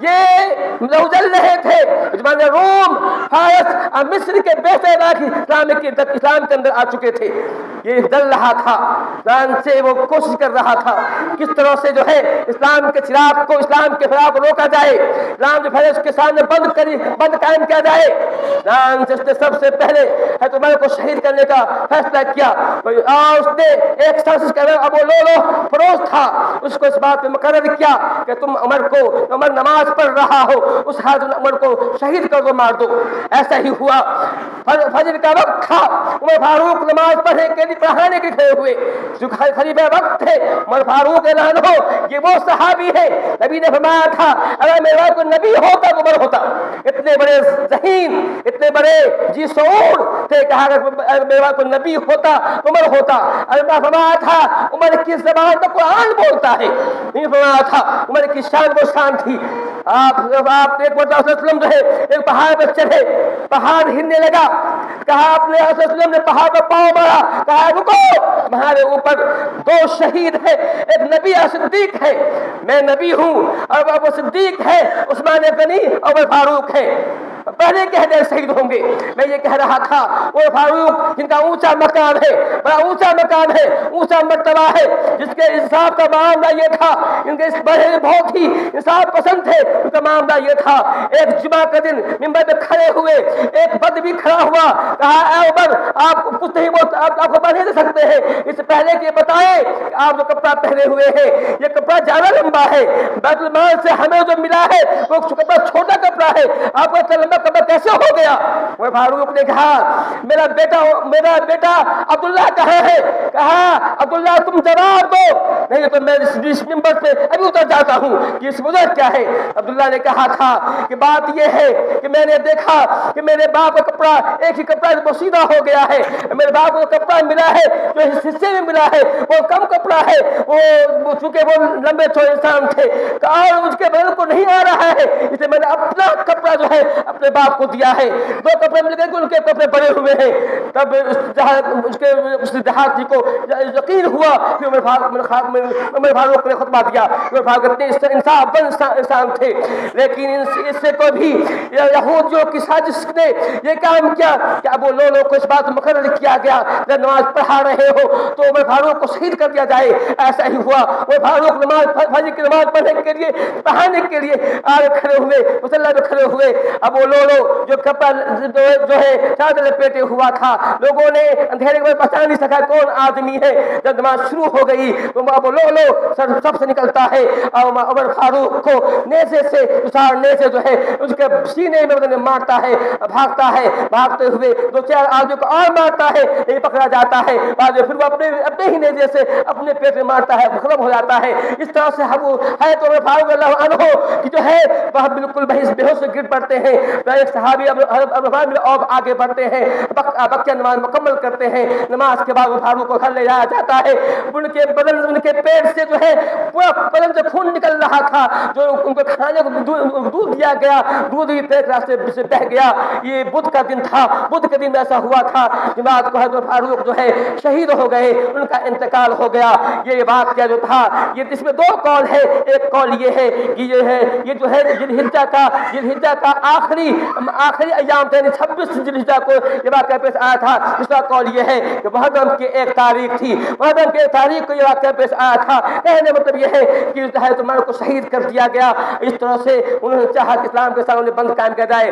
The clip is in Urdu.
یہ لو جل رہے تھے زمانے روم فارس اور مصر کے بہتے علاقے اسلام کے اندر آ چکے تھے. یہ ڈر رہا تھا، جان سے وہ کوشش کر رہا تھا کس طرح سے جو ہے اسلام کے چراغ کو، اسلام کے فراغ کو روکا جائے، اسلام جو ہے اس کے سامنے بند قائم کیا جائے. جان سے اس نے سب سے پہلے حضرت عمر کو شہید کرنے کا فیصلہ کیا اور اس نے ایک شخص کا نام ابو لولو فروز تھا، اس کو اس بات میں مقرر کیا کہ تم عمر نماز پڑھ رہا ہو، اس حضرت عمر کو شہید کر دو، مار دو. ایسا ہی ہوا. فجر کا وقت تھا، عمر فاروق نماز پڑھانے کے کھڑے ہوئے. جو خلیفہ وقت تھے عمر فاروق اعلان ہو، یہ وہ صحابی ہے نبی نے فرمایا تھا اگر میرا کوئی نبی ہوتا تو عمر ہوتا. اتنے بڑے ذہین، اتنے بڑے جی شعور تھے، کہا اگر میرا کوئی نبی ہوتا تو عمر ہوتا. اللہ فرمایا تھا عمر کی زبان تو قرآن بولتا ہے، نہیں فرمایا تھا عمر کی شان وہ شان تھی. آپ ایک وسلم جو ہے ایک پہاڑ پر چڑھے، پہاڑ ہلنے لگا، کہا آپ نے وسلم نے پہاڑ پر پاؤں مارا، کہا رکو تمہارے اوپر دو شہید ہے، ایک نبی اور صدیق ہے. میں نبی ہوں اور وہ صدیق ہے، عثمان غنی اور فاروق ہے، پہلے کہہ دے شہید ہوں گے. میں یہ کہہ رہا تھا وہ فاروق جن کا اونچا مقام ہے، بڑا اونچا مقام ہے، اونچا مرتبہ ہے، جس کے انصاف کا معاملہ یہ تھا، ان کے اس بڑے بہت ہی انصاف پسند تھے. ان کا معاملہ یہ تھا ایک جمعہ کا دن منبر پہ کھڑے ہوئے، ایک بدوی کھڑا ہوا، کہا اے عمر آپ کچھ نہیں آپ کو پہنے دے سکتے ہیں، اس سے پہلے کہ بتائیں کہ آپ جو کپڑا پہنے ہوئے ہیں یہ کپڑا زیادہ لمبا ہے، بیت المال سے ہمیں جو ملا ہے وہ کپڑا چھوٹا کپڑا ہے، آپ کا لمبا کپڑا کیسے ہو گیا؟ وہ فاروق نے کہا میرا بیٹا عبداللہ کہاں ہے؟ کہا عبداللہ تم جواب دو نہیں تو میں اس منبر پہ ابھی اتر جاتا ہوں کہ اس وجہ کیا ہے. عبداللہ نے کہا تھا کہ بات یہ ہے کہ میں نے دیکھا کہ میرے باپ کا کپڑا ایک ہی کپڑا بوسیدہ ہو گیا ہے، میرے باپ کو کپڑا ملا ہے جو اس حصے میں ملا ہے وہ کم کپڑا ہے، وہ چونکہ وہ لمبے چوڑے انسان تھے اور اس کے بدن کو نہیں آ رہا ہے، اس لیے میں نے اپنا کپڑا جو ہے اپنے باپ کو دیا ہے. دو کپڑے مل گئے، ان کے کپڑے بڑے ہوئے ہیں. تب اس دیہاتی کو یقین ہوا کہ عمر فاروق نے خطبہ دیا. عمر فاروق اتنے انصاف بند انسان تھے، لیکن اس سے کوئی بھی یہودیوں کی سازش نے یہ کام کیا کہ ابو لولو کو اس بات مقرر کیا گیا جب نماز پڑھا رہے ہو تو عمر فاروق کو شہید کر دیا جائے. ایسا ہی ہوا. عمر فاروق فجر کی نماز پڑھنے کے لیے پڑھانے کے لیے آگے کھڑے ہوئے، مصلی پہ کھڑے ہوئے. ابو لولو جو کپڑا جو ہے چادر لپیٹے ہوا تھا، لوگوں نے اندھیرے میں پہچان نہیں سکا کون آدمی ہے. جب نماز شروع ہو گئی تو ابو لولو سب سے نکلتا ہے اور عمر فاروق کو نیزے سے جو ہے اس کے سینے میں مارتا ہے، بھاگتا ہے، بھاگتے ہوئے دو چار آدمیوں کو اور مارتا ہے، یہ پکڑا جاتا ہے. بعد میں پھر وہ اپنے ہی نیزے سے اپنے پیٹ میں مارتا ہے، ختم ہو جاتا ہے. اس طرح سے ہے تو عمر فاروق اللہ عنہ کہ جو ہے وہ بالکل بے ہوش گر پڑتے ہیں. ایک صحابی اب آگے بڑھتے ہیں، بقیہ نماز مکمل کرتے ہیں. نماز کے بعد وہ فاروق کو گھر لے جایا جاتا ہے. ان کے پیٹ سے جو ہے پورا بدن سے خون نکل رہا تھا، جو ان کو کھانے کو دودھ دیا گیا، دودھ بھی پیٹ راستے سے بہ گیا. یہ بدھ کا دن تھا. بدھ کے دن ایسا ہوا تھا جماعت کو حضرت فاروق جو ہے شہید ہو گئے، ان کا انتقال ہو گیا. یہ واقعہ جو تھا یہ اس میں دو قول ہے. ایک قول یہ ہے کہ یہ جو ہے ذوالحجہ کا آخری ایام تھے، 26 ذوالحجہ کو یہ واقعہ پیش آیا تھا. دوسرا قول یہ ہے کہ محرم کی ایک تاریخ تھی، محرم کی ایک تاریخ کو یہ واقعہ پیش آیا تھا. کہنے مطلب یہ ہے کہ حضرت عمر کو شہید کر دیا گیا. اس طرح سے انہوں نے چاہا کہ اسلام کے سامنے بند قائم کیا جائے.